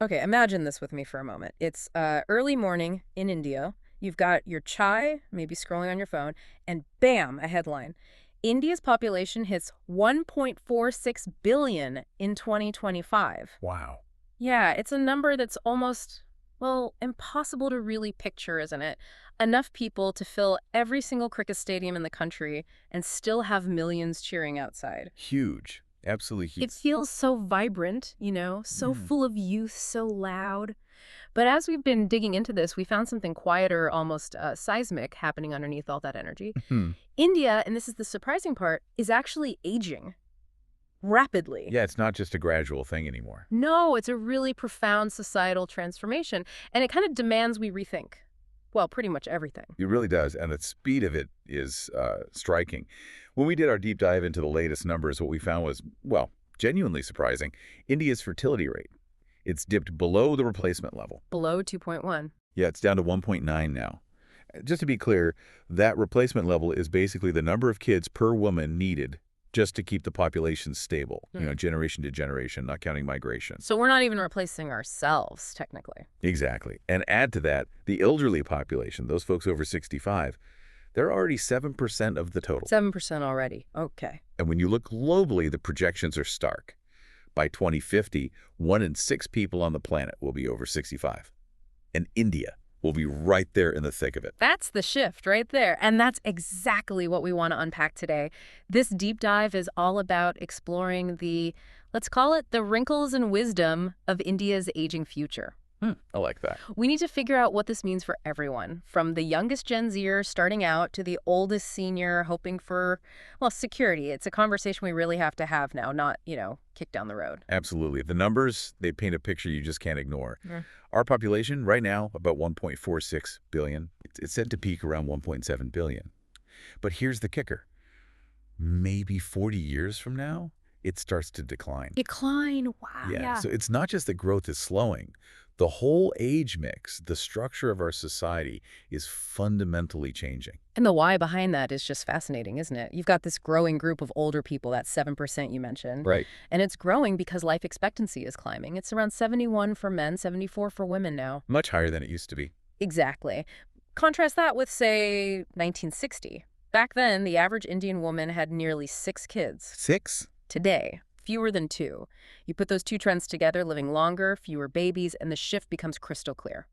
Okay, imagine this with me for a moment. It's early morning in India. You've got your chai, maybe scrolling on your phone, and bam, a headline. India's population hits 1.46 billion in 2025. Wow. Yeah, it's a number that's almost, well, impossible to really picture, isn't it? Enough people to fill every single cricket stadium in the country and still have millions cheering outside. Huge. Absolutely huge. It feels so vibrant, so full of youth, so loud. But as we've been digging into this, we found something quieter, almost seismic, happening underneath all that energy. Hmm. India, and this is the surprising part, is actually aging rapidly. Yeah, it's not just a gradual thing anymore. No, it's a really profound societal transformation, and it kind of demands we rethink, well, pretty much everything. It really does, and the speed of it is striking. When we did our deep dive into the latest numbers, what we found was, well, genuinely surprising. India's fertility rate, it's dipped below the replacement level. Below 2.1. Yeah, it's down to 1.9 now. Just to be clear, that replacement level is basically the number of kids per woman needed just to keep the population stable, generation to generation, not counting migration. So we're not even replacing ourselves, technically. Exactly. And add to that, the elderly population, those folks over 65, they're already 7% of the total. 7% already. Okay. And when you look globally, the projections are stark. By 2050, 1 in 6 people on the planet will be over 65. And India will be right there in the thick of it. That's the shift right there. And that's exactly what we want to unpack today. This deep dive is all about exploring the, let's call it the wrinkles and wisdom of India's aging future. I like that. We need to figure out what this means for everyone, from the youngest Gen Zer starting out to the oldest senior hoping for, well, security. It's a conversation we really have to have now, not, kick down the road. Absolutely. The numbers, they paint a picture you just can't ignore. Yeah. Our population right now, about 1.46 billion. It's set to peak around 1.7 billion. But here's the kicker. Maybe 40 years from now, it starts to decline. Decline, wow. Yeah, so it's not just that growth is slowing. The whole age mix, the structure of our society is fundamentally changing. And the why behind that is just fascinating, isn't it? You've got this growing group of older people, that 7% you mentioned. Right. And it's growing because life expectancy is climbing. It's around 71 for men, 74 for women now. Much higher than it used to be. Exactly. Contrast that with, say, 1960. Back then, the average Indian woman had nearly 6 kids. 6? Today, fewer than 2. You put those two trends together, living longer, fewer babies, and the shift becomes crystal clear.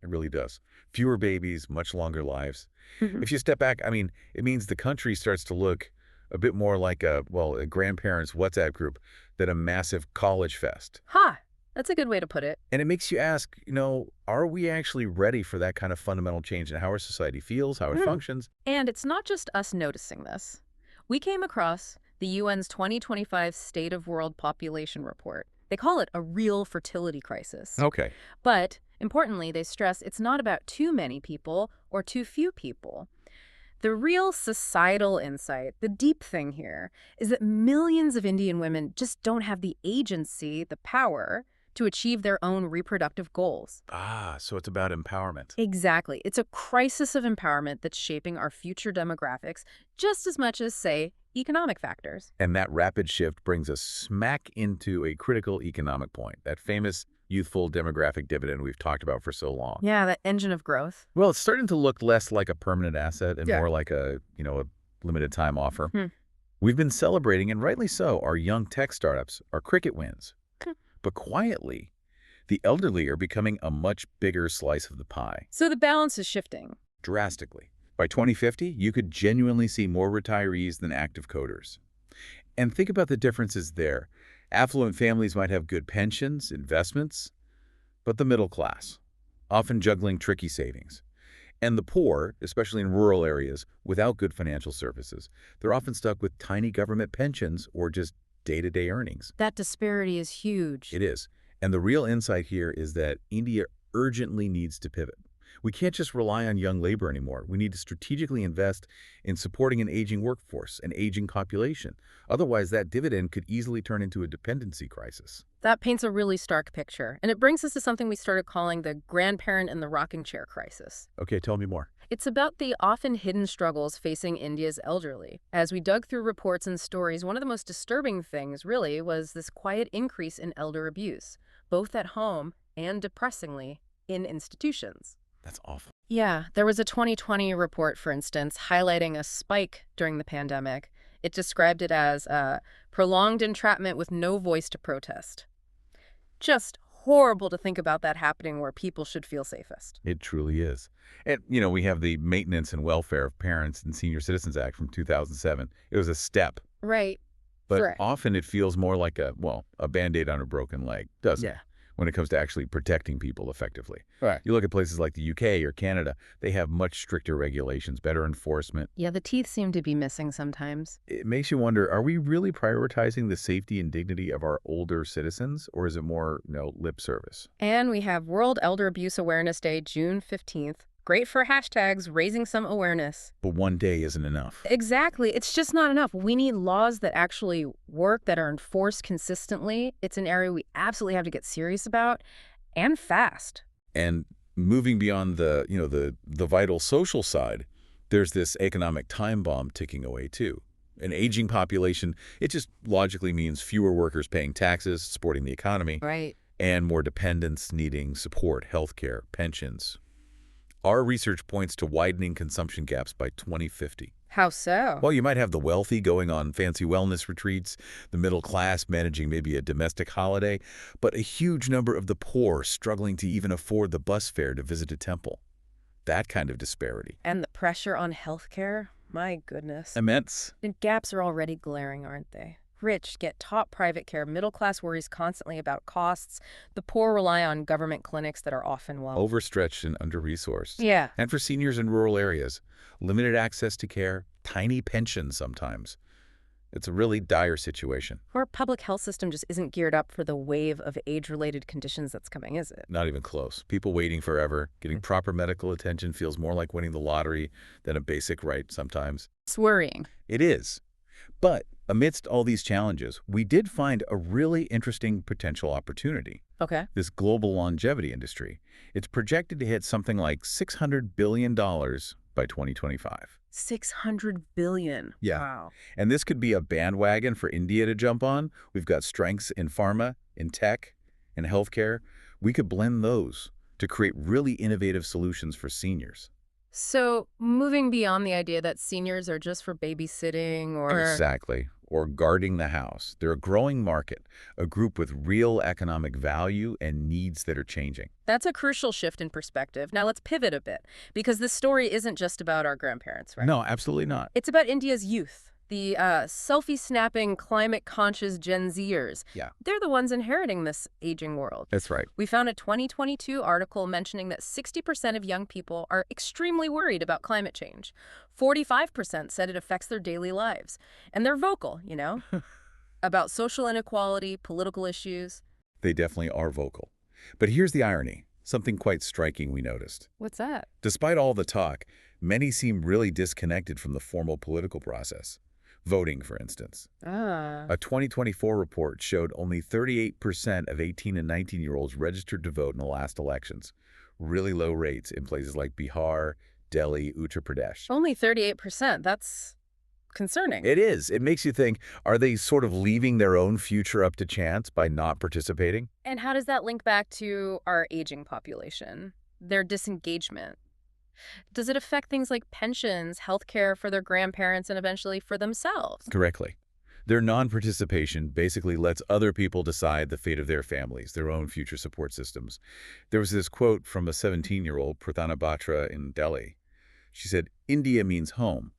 It really does. Fewer babies, much longer lives. If you step back, it means the country starts to look a bit more like a grandparents' WhatsApp group than a massive college fest. That's a good way to put it. And it makes you ask, are we actually ready for that kind of fundamental change in how our society feels, how it functions? And it's not just us noticing this. We came across the UN's 2025 State of World Population Report. They call it a real fertility crisis. Okay. But importantly, they stress it's not about too many people or too few people. The real societal insight, the deep thing here, is that millions of Indian women just don't have the agency, the power, to achieve their own reproductive goals. So it's about empowerment. Exactly. It's a crisis of empowerment that's shaping our future demographics just as much as, say, economic factors. And that rapid shift brings us smack into a critical economic point, that famous youthful demographic dividend we've talked about for so long. Yeah, that engine of growth. Well, it's starting to look less like a permanent asset and more like a limited time offer. We've been celebrating, and rightly so, our young tech startups, our cricket wins. But quietly, the elderly are becoming a much bigger slice of the pie. So the balance is shifting. Drastically. By 2050, you could genuinely see more retirees than active coders. And think about the differences there. Affluent families might have good pensions, investments, but the middle class, often juggling tricky savings. And the poor, especially in rural areas, without good financial services, they're often stuck with tiny government pensions or just day-to-day earnings. That disparity is huge. It is. And the real insight here is that India urgently needs to pivot. We can't just rely on young labor anymore. We need to strategically invest in supporting an aging workforce, an aging population. Otherwise, that dividend could easily turn into a dependency crisis. That paints a really stark picture. And it brings us to something we started calling the grandparent in the rocking chair crisis. Okay, tell me more. It's about the often hidden struggles facing India's elderly. As we dug through reports and stories, one of the most disturbing things, really, was this quiet increase in elder abuse. both at home and, depressingly, in institutions. That's awful. Yeah, there was a 2020 report, for instance, highlighting a spike during the pandemic. It described it as prolonged entrapment with no voice to protest. Just horrible to think about that happening where people should feel safest. It truly is. And, we have the Maintenance and Welfare of Parents and Senior Citizens Act from 2007. It was a step, Right. but Correct. often it feels more like a Band-Aid on a broken leg, doesn't it? Yeah. When it comes to actually protecting people effectively. Right. You look at places like the UK or Canada, they have much stricter regulations, better enforcement. Yeah, the teeth seem to be missing sometimes. It makes you wonder, are we really prioritizing the safety and dignity of our older citizens, or is it more, lip service? And we have World Elder Abuse Awareness Day, June 15th. Great for hashtags, raising some awareness. But one day isn't enough. Exactly. It's just not enough. We need laws that actually work, that are enforced consistently. It's an area we absolutely have to get serious about, and fast. And moving beyond the vital social side, there's this economic time bomb ticking away too. An aging population, it just logically means fewer workers paying taxes, supporting the economy, Right. and more dependents needing support, healthcare, pensions. Our research points to widening consumption gaps by 2050. How so? Well, you might have the wealthy going on fancy wellness retreats, the middle class managing maybe a domestic holiday, but a huge number of the poor struggling to even afford the bus fare to visit a temple. That kind of disparity. And the pressure on healthcare? My goodness. Immense. The gaps are already glaring, aren't they? Rich get top private care, middle class worries constantly about costs, the poor rely on government clinics that are often, well, Overstretched and under-resourced. yeah. And for seniors in rural areas, limited access to care, tiny pensions sometimes. It's a really dire situation. Our public health system just isn't geared up for the wave of age-related conditions that's coming, is it? Not even close. People waiting forever. Getting proper medical attention feels more like winning the lottery than a basic right sometimes. It's worrying. It is. But amidst all these challenges, we did find a really interesting potential opportunity. Okay. This global longevity industry. It's projected to hit something like $600 billion by 2025. 600 billion. Yeah. Wow. And this could be a bandwagon for India to jump on. We've got strengths in pharma, in tech, in healthcare. We could blend those to create really innovative solutions for seniors. So, moving beyond the idea that seniors are just for babysitting or... Exactly. Or guarding the house. They're a growing market, a group with real economic value and needs that are changing. That's a crucial shift in perspective. Now let's pivot a bit, because this story isn't just about our grandparents, right? No, absolutely not. It's about India's youth, the selfie-snapping, climate-conscious Gen Zers. Yeah. They're the ones inheriting this aging world. That's right. We found a 2022 article mentioning that 60% of young people are extremely worried about climate change. 45% said it affects their daily lives. And they're vocal, about social inequality, political issues. They definitely are vocal. But here's the irony, something quite striking we noticed. What's that? Despite Despite all the talk, many seem really disconnected from the formal political process. Voting, for instance. Ah. A 2024 report showed only 38% of 18 and 19-year-olds registered to vote in the last elections. Really low rates in places like Bihar, Delhi, Uttar Pradesh. Only 38%. That's concerning. It is. It makes you think, are they sort of leaving their own future up to chance by not participating? And how does that link back to our aging population? Their disengagement? Does it affect things like pensions, healthcare for their grandparents, and eventually for themselves? Correctly. Their non-participation basically lets other people decide the fate of their families, their own future support systems. There was this quote from a 17-year-old Prathana Batra in Delhi. She said, "India means home,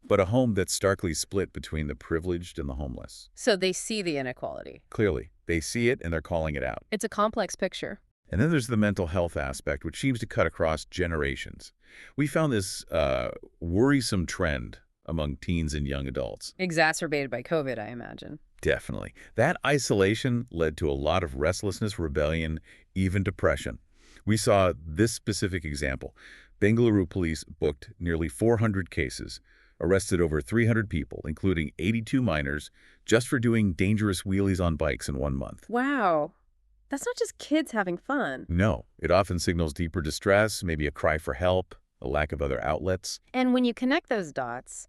but a home that's starkly split between the privileged and the homeless." So they see the inequality. Clearly, they see it and they're calling it out. It's a complex picture. And then there's the mental health aspect, which seems to cut across generations. We found this worrisome trend among teens and young adults. Exacerbated by COVID, I imagine. Definitely. That isolation led to a lot of restlessness, rebellion, even depression. We saw this specific example. Bengaluru police booked nearly 400 cases, arrested over 300 people, including 82 minors, just for doing dangerous wheelies on bikes in 1 month. Wow. That's not just kids having fun. No, it often signals deeper distress, maybe a cry for help, a lack of other outlets. And when you connect those dots,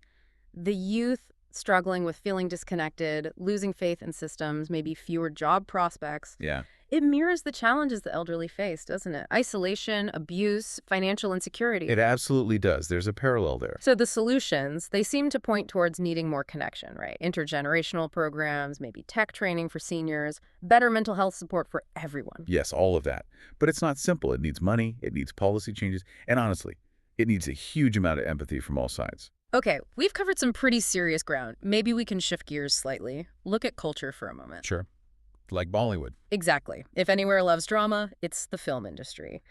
the youth struggling with feeling disconnected, losing faith in systems, maybe fewer job prospects, Yeah. It mirrors the challenges the elderly face, doesn't it? Isolation, abuse, financial insecurity. It absolutely does. There's a parallel there. So the solutions, they seem to point towards needing more connection, right? Intergenerational programs, maybe tech training for seniors, better mental health support for everyone. Yes, all of that. But it's not simple. It needs money, it needs policy changes, and honestly, it needs a huge amount of empathy from all sides. Okay, we've covered some pretty serious ground. Maybe we can shift gears slightly. Look at culture for a moment. Sure. Like Bollywood. Exactly. If anywhere loves drama, it's the film industry.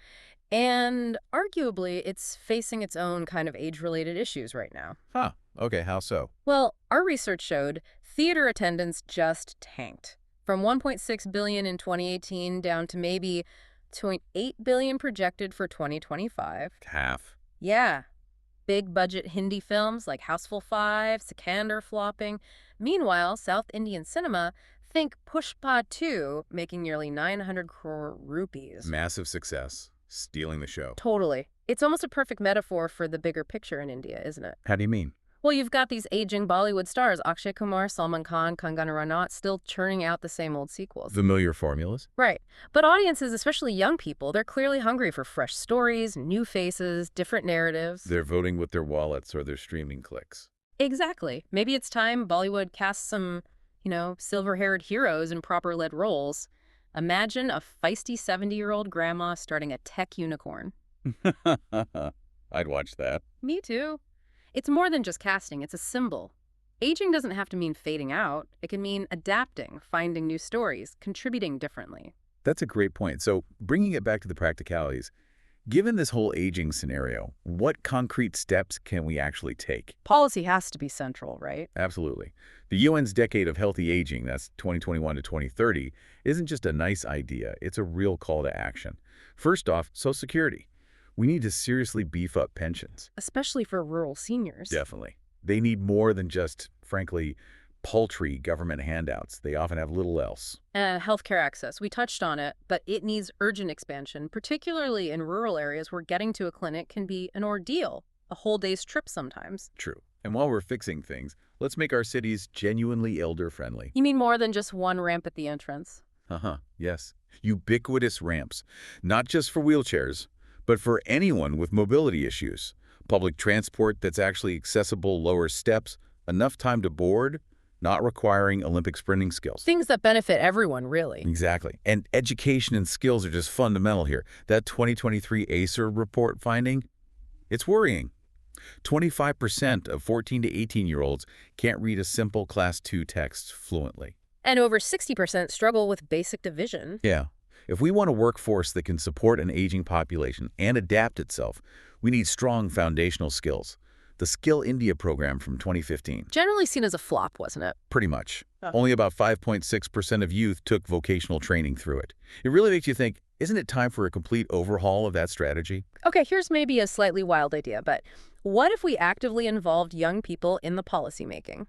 And arguably, it's facing its own kind of age-related issues right now. Huh. Okay, how so? Well, our research showed theater attendance just tanked. From 1.6 billion in 2018 down to maybe 0.8 billion projected for 2025. Half. Yeah. Big budget Hindi films like Houseful 5, Sikandar flopping. Meanwhile, South Indian cinema, think Pushpa 2, making nearly 900 crore rupees. Massive success. Stealing the show. Totally. It's almost a perfect metaphor for the bigger picture in India, isn't it? How do you mean? Well, you've got these aging Bollywood stars, Akshay Kumar, Salman Khan, Kangana Ranaut, still churning out the same old sequels. Familiar formulas? Right. But audiences, especially young people, they're clearly hungry for fresh stories, new faces, different narratives. They're voting with their wallets or their streaming clicks. Exactly. Maybe it's time Bollywood casts some, silver-haired heroes in proper-led roles. Imagine a feisty 70-year-old grandma starting a tech unicorn. I'd watch that. Me too. It's more than just casting, it's a symbol. Aging doesn't have to mean fading out. It can mean adapting, finding new stories, contributing differently. That's a great point. So bringing it back to the practicalities, given this whole aging scenario, what concrete steps can we actually take? Policy has to be central, right? Absolutely. The UN's Decade of Healthy Aging, that's 2021 to 2030, isn't just a nice idea. It's a real call to action. First off, Social Security. We need to seriously beef up pensions. Especially for rural seniors. Definitely. They need more than just, frankly, paltry government handouts. They often have little else. And healthcare access. We touched on it, but it needs urgent expansion, particularly in rural areas where getting to a clinic can be an ordeal, a whole day's trip sometimes. True. And while we're fixing things, let's make our cities genuinely elder-friendly. You mean more than just one ramp at the entrance? Yes. Ubiquitous ramps. Not just for wheelchairs, but for anyone with mobility issues. Public transport that's actually accessible, lower steps, enough time to board, not requiring Olympic sprinting skills. Things that benefit everyone, really. Exactly. And education and skills are just fundamental here. That 2023 ACER report finding, it's worrying. 25% of 14 to 18-year-olds can't read a simple Class 2 text fluently. And over 60% struggle with basic division. Yeah. If we want a workforce that can support an aging population and adapt itself, we need strong foundational skills. The Skill India program from 2015. Generally seen as a flop, wasn't it? Pretty much. Only about 5.6% of youth took vocational training through it. It really makes you think, isn't it time for a complete overhaul of that strategy? Okay, here's maybe a slightly wild idea, but what if we actively involved young people in the policymaking?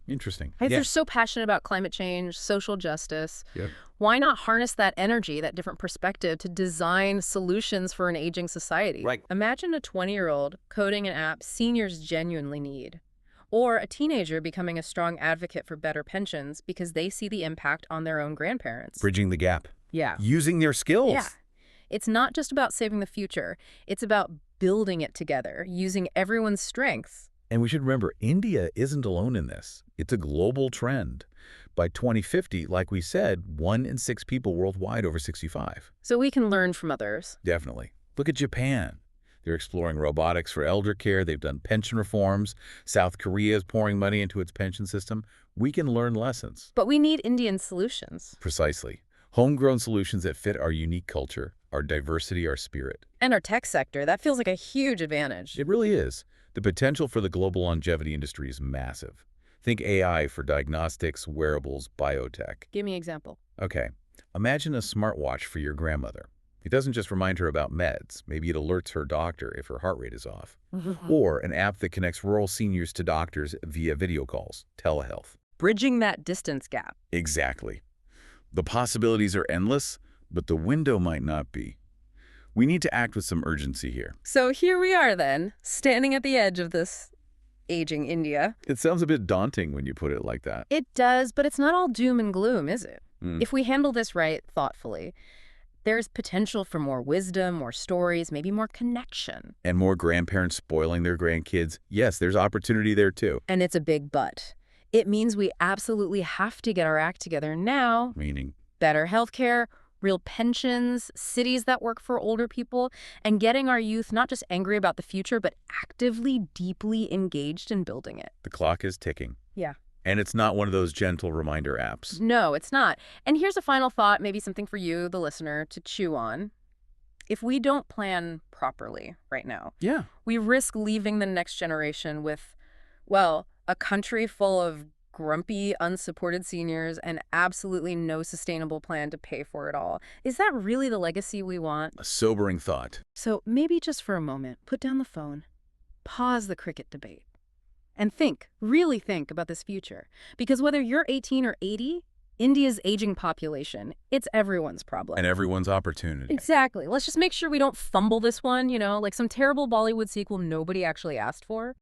Interesting. Right? They're so passionate about climate change, social justice. Yep. Why not harness that energy, that different perspective, to design solutions for an aging society? Right. Imagine a 20-year-old coding an app seniors genuinely need. Or a teenager becoming a strong advocate for better pensions because they see the impact on their own grandparents. Bridging the gap. Yeah. Using their skills. Yeah. It's not just about saving the future. It's about building it together, using everyone's strengths. And we should remember, India isn't alone in this. It's a global trend. By 2050, like we said, 1 in 6 people worldwide over 65. So we can learn from others. Definitely. Look at Japan. They're exploring robotics for elder care. They've done pension reforms. South Korea is pouring money into its pension system. We can learn lessons. But we need Indian solutions. Precisely. Homegrown solutions that fit our unique culture, our diversity, our spirit. And our tech sector, that feels like a huge advantage. It really is. The potential for the global longevity industry is massive. Think AI for diagnostics, wearables, biotech. Give me an example. Okay, imagine a smartwatch for your grandmother. It doesn't just remind her about meds. Maybe it alerts her doctor if her heart rate is off. Or an app that connects rural seniors to doctors via video calls, telehealth. Bridging that distance gap. Exactly. The possibilities are endless, but the window might not be. We need to act with some urgency here. So here we are then, standing at the edge of this aging India. It sounds a bit daunting when you put it like that. It does, but it's not all doom and gloom, is it? Mm. If we handle this right, thoughtfully, there's potential for more wisdom, more stories, maybe more connection. And more grandparents spoiling their grandkids. Yes, there's opportunity there too. And it's a big but. It means we absolutely have to get our act together now. Meaning, Better healthcare, real pensions, cities that work for older people, and getting our youth not just angry about the future, but actively, deeply engaged in building it. the clock is ticking. Yeah. And it's not one of those gentle reminder apps. No, it's not. And here's a final thought, maybe something for you, the listener, to chew on. If we don't plan properly right now, Yeah. we risk leaving the next generation with, well, a country full of grumpy, unsupported seniors and absolutely no sustainable plan to pay for it all. Is that really the legacy we want? A sobering thought. So maybe just for a moment, put down the phone, pause the cricket debate, and think, really think about this future. Because whether you're 18 or 80, India's aging population, it's everyone's problem. And everyone's opportunity. Exactly. Let's just make sure we don't fumble this one, like some terrible Bollywood sequel nobody actually asked for.